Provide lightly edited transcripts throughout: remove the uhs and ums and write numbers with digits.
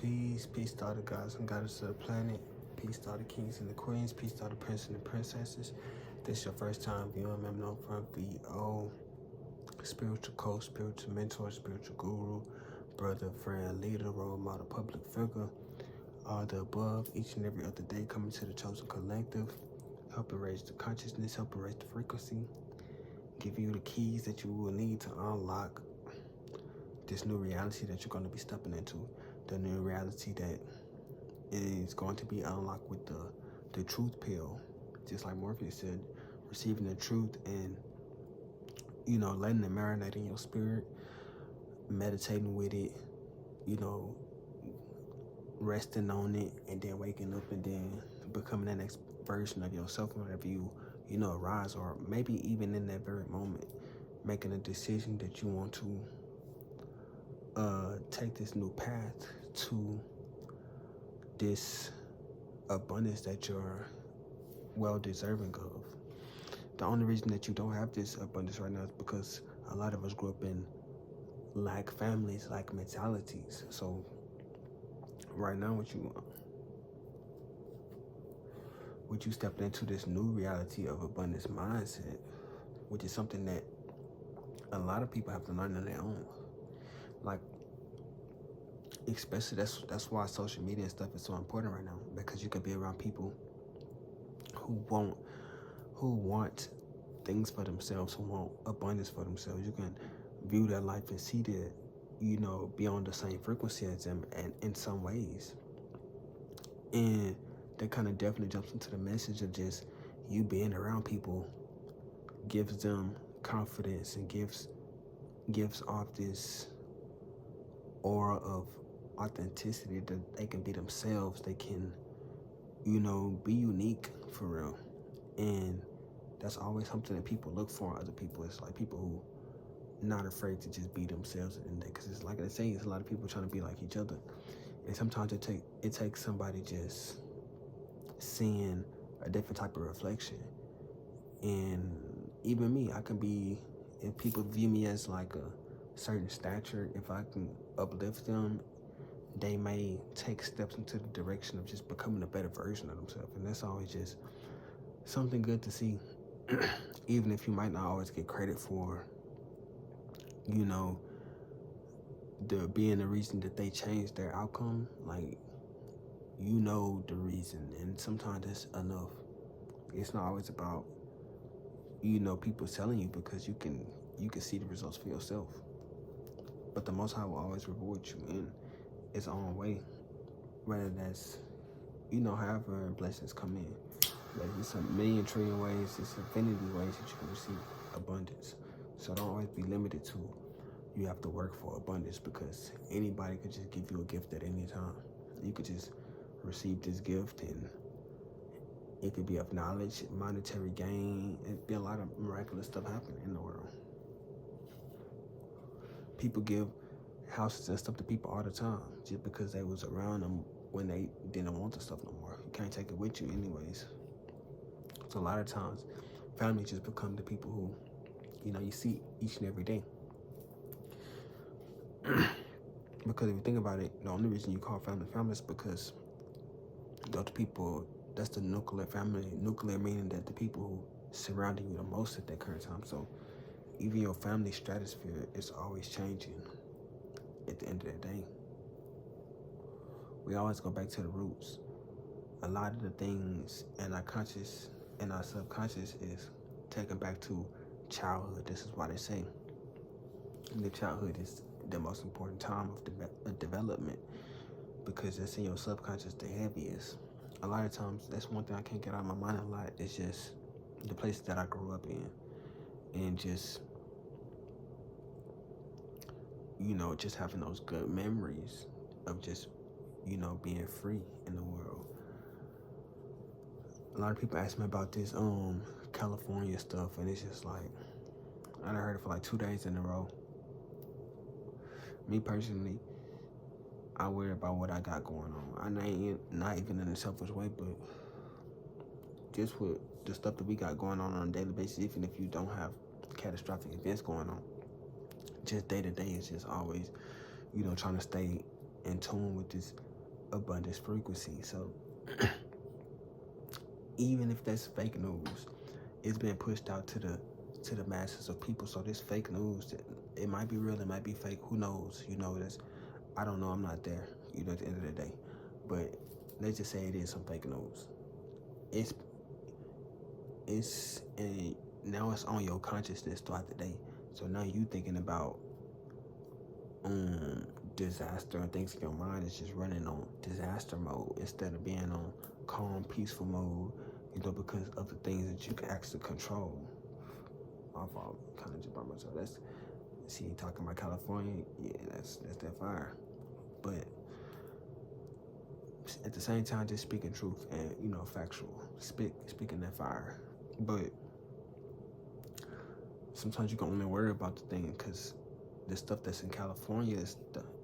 Peace to all the gods and goddesses of the planet. Peace to all the kings and the queens. Peace to all the princes and princesses. If this is your first time viewing, I'm known for VO, spiritual coach, spiritual mentor, spiritual guru, brother, friend, leader, role model, public figure, all the above, each and every other day coming to the chosen collective, helping raise the consciousness, helping raise the frequency, give you the keys that you will need to unlock this new reality that you're going to be stepping into, the new reality that is going to be unlocked with the truth pill. Just like Morpheus said, receiving the truth and, letting it marinate in your spirit, meditating with it, resting on it, and then waking up and then becoming the next version of yourself whenever you, arise, or maybe even in that very moment, making a decision that you want to take this new path to this abundance that you're well deserving of. The only reason that you don't have this abundance right now is because a lot of us grew up in lack families, like mentalities. So right now what you stepped into this new reality of abundance mindset, which is something that a lot of people have to learn on their own. Like, especially that's why social media and stuff is so important right now, because you can be around people who want things for themselves, who want abundance for themselves. You can view their life and see that, be on the same frequency as them, and in some ways. And that kind of definitely jumps into the message of just you being around people gives them confidence and gives off this aura of authenticity that they can be themselves. They can, be unique for real. And that's always something that people look for in other people. It's like people who not afraid to just be themselves at the end of the day. Because it's like I say, it's a lot of people trying to be like each other. And sometimes it takes somebody just seeing a different type of reflection. And even me, I can be, if people view me as like a certain stature, if I can uplift them, they may take steps into the direction of just becoming a better version of themselves. And that's always just something good to see. Even if you might not always get credit for, being the reason that they changed their outcome, like, the reason, and sometimes that's enough. It's not always about, people telling you, because you can see the results for yourself. But the Most High will always reward you in its own way, whether that's, however blessings come in. Whether it's a million trillion ways, it's infinity ways that you can receive abundance. So don't always be limited to you have to work for abundance, because anybody could just give you a gift at any time. You could just receive this gift, and it could be of knowledge, monetary gain. It'd be a lot of miraculous stuff happening in the world. People give houses and stuff to people all the time just because they was around them when they didn't want the stuff no more. You can't take it with you anyways. So a lot of times, families just become the people who, you see each and every day. Because if you think about it, the only reason you call family family is because those people, that's the nuclear family. Nuclear meaning that the people who surrounding you the most at that current time. So even your family stratosphere is always changing at the end of the day. We always go back to the roots. A lot of the things in our conscious and our subconscious is taken back to childhood. This is why they say the childhood is the most important time of development, because it's in your subconscious the heaviest. A lot of times, that's one thing I can't get out of my mind a lot. It's just the places that I grew up in, and just, just having those good memories of just, being free in the world. A lot of people ask me about this California stuff, and it's just like, I done heard it for like 2 days in a row. Me personally, I worry about what I got going on. I ain't not even in a selfish way, but just with the stuff that we got going on a daily basis, even if you don't have catastrophic events going on, just day to day is just always, trying to stay in tune with this abundance frequency. So even if that's fake news, it's been pushed out to the masses of people. So this fake news, it might be real, it might be fake. Who knows? This. I don't know. I'm not there. At the end of the day, but let's just say it is some fake news. And now it's on your consciousness throughout the day. So now you thinking about disaster, and things in your mind is just running on disaster mode instead of being on calm, peaceful mode. Because of the things that you can actually control. My fault, kind of just by myself. Talking about California, yeah, that's that fire. But at the same time, just speaking truth and factual, speaking that fire. But sometimes you can only worry about the thing because the stuff that's in California it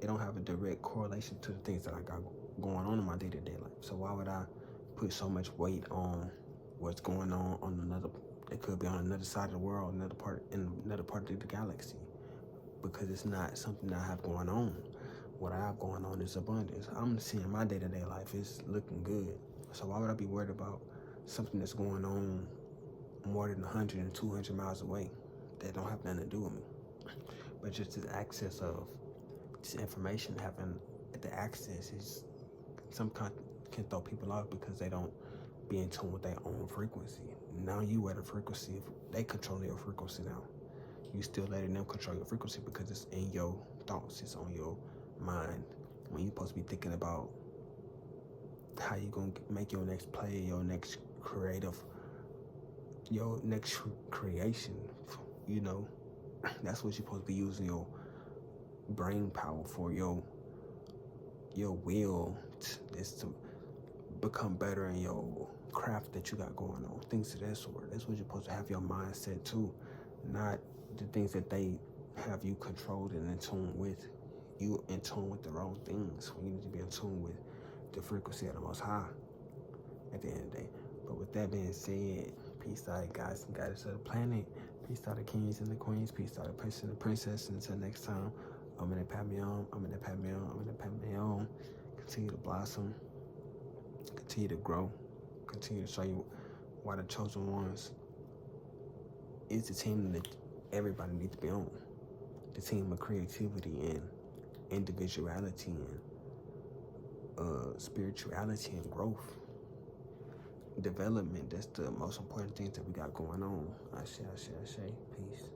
don't have a direct correlation to the things that I got going on in my day-to-day life. So why would I put so much weight on what's going on another? It could be on another side of the world, another part of the galaxy, because it's not something that I have going on. What I have going on is abundance. I'm seeing my day-to-day life is looking good. So why would I be worried about something that's going on more than 100 and 200 miles away that don't have nothing to do with me? But just the access of this information, having the access is some can throw people off because they don't be in tune with their own frequency. Now you at a frequency, they control your frequency now. You still letting them control your frequency because it's in your thoughts, it's on your mind. When you're supposed to be thinking about how you gonna make your next play, your next creation, that's what you're supposed to be using your brain power for. Your will is to become better in your craft that you got going on, things of that sort. That's what you're supposed to have your mindset to, not the things that they have you controlled and in tune with. You in tune with the wrong things when you need to be in tune with the frequency of the Most High at the end of the day. But with that being said, peace out, guys and goddess of the planet. Peace out, the kings and the queens. Peace out, the prince and the princess. Until next time, I'm in the Pamion. Continue to blossom. Continue to grow. Continue to show you why the chosen ones is the team that everybody needs to be on. The team of creativity and individuality and spirituality and growth. Development, that's the most important things that we got going on. I say. Peace.